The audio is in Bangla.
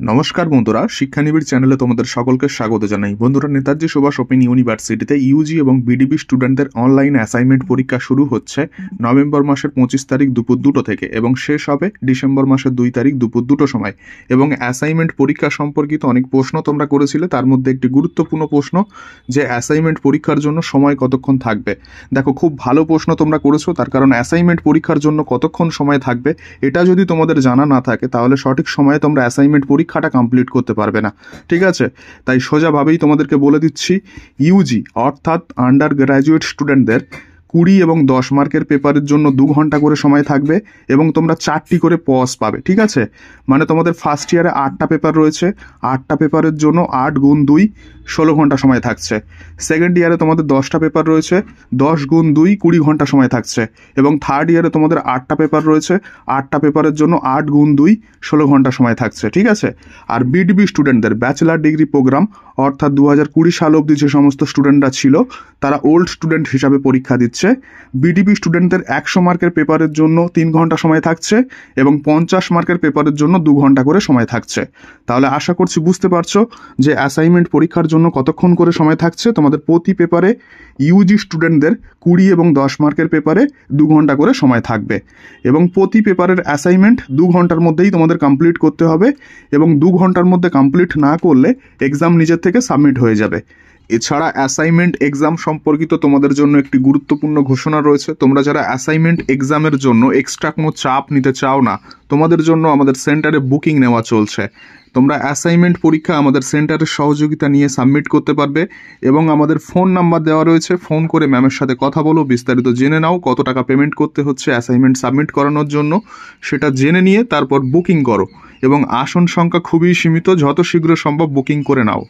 নমস্কার বন্ধুরা, শিক্ষানিবিড় চ্যানেলে তোমাদের সকলকে স্বাগত জানাই। বন্ধুরা, নেতাজি সুভাষ ওপেন ইউনিভার্সিটিতে ইউজি এবং বিডিবি স্টুডেন্টদের অনলাইন অ্যাসাইনমেন্ট পরীক্ষা শুরু হচ্ছে নভেম্বর মাসের 25 তারিখ দুপুর 2টো থেকে এবং শেষ হবে ডিসেম্বর মাসের 2 তারিখ দুপুর 2টো সময়। এবং অ্যাসাইনমেন্ট পরীক্ষা সম্পর্কিত অনেক প্রশ্ন তোমরা করেছিলে, তার মধ্যে একটি গুরুত্বপূর্ণ প্রশ্ন যে অ্যাসাইনমেন্ট পরীক্ষার জন্য সময় কতক্ষণ থাকবে। দেখো, খুব ভালো প্রশ্ন তোমরা করেছো, তার কারণ অ্যাসাইনমেন্ট পরীক্ষার জন্য কতক্ষণ সময় থাকবে এটা যদি তোমাদের জানা না থাকে তাহলে সঠিক সময়ে তোমরা অ্যাসাইনমেন্ট পরীক্ষাটা কমপ্লিট করতে পারবে না। ঠিক আছে, তাই সোজাভাবেই তোমাদেরকে বলে দিচ্ছি, ইউজি অর্থাৎ আন্ডার গ্র্যাজুয়েট স্টুডেন্টদের 20 এবং 10 মার্কের পেপারের জন্য 2 ঘন্টা করে সময় থাকবে এবং তোমরা 4টি করে পজ পাবে। ঠিক আছে, মানে তোমাদের ফার্স্ট ইয়ারে 8টা পেপার রয়েছে, 8টা পেপারের জন্য 8 গুণ 2 16 ঘন্টা সময় থাকছে। সেকেন্ড ইয়ারে তোমাদের 10টা পেপার রয়েছে, 10 গুণ 2 20 ঘন্টা সময় থাকছে। এবং থার্ড ইয়ারে তোমাদের 8টা পেপার রয়েছে, 8টা পেপারের জন্য 8 গুণ 2 16 ঘন্টা সময় থাকছে। ঠিক আছে, আর বিডিবি স্টুডেন্টদের ব্যাচেলার ডিগ্রি প্রোগ্রাম অর্থাৎ 2020 সাল অবধি যে সমস্ত স্টুডেন্টরা ছিল তারা ওল্ড স্টুডেন্ট হিসাবে পরীক্ষা দিচ্ছে। বিডিবি স্টুডেন্টদের 100 মার্কের পেপারের জন্য 3 ঘন্টা সময় থাকছে এবং 50 মার্কের পেপারের জন্য 2 ঘন্টা করে সময় থাকছে। তাহলে আশা করছি বুঝতে পারছো যে অ্যাসাইনমেন্ট পরীক্ষার জন্য কতক্ষণ করে সময় থাকছে। তোমাদের প্রতি পেপারে ইউজি স্টুডেন্টদের 20 এবং 10 মার্কের পেপারে 2 ঘন্টা করে সময় থাকবে এবং প্রতি পেপারের অ্যাসাইনমেন্ট 2 ঘন্টার মধ্যেই তোমাদের কমপ্লিট করতে হবে এবং 2 ঘন্টার মধ্যে কমপ্লিট না করলে এক্সাম নিজের থেকে সাবমিট হয়ে যাবে। এছাড়া অ্যাসাইনমেন্ট এক্সাম সম্পর্কিত তোমাদের জন্য একটি গুরুত্বপূর্ণ ঘোষণা রয়েছে। তোমরা যারা অ্যাসাইনমেন্ট এক্সামের জন্য এক্সট্রা কোনো চাপ নিতে চাও না, তোমাদের জন্য আমাদের সেন্টারে বুকিং নেওয়া চলছে। তোমরা অ্যাসাইনমেন্ট পরীক্ষা আমাদের সেন্টারের সহযোগিতা নিয়ে সাবমিট করতে পারবে এবং আমাদের ফোন নাম্বার দেওয়া রয়েছে, ফোন করে ম্যামের সাথে কথা বলো, বিস্তারিত জেনে নাও কত টাকা পেমেন্ট করতে হচ্ছে অ্যাসাইনমেন্ট সাবমিট করানোর জন্য, সেটা জেনে নিয়ে তারপর বুকিং করো এবং আসন সংখ্যা খুবই সীমিত, যত শীঘ্র সম্ভব বুকিং করে নাও।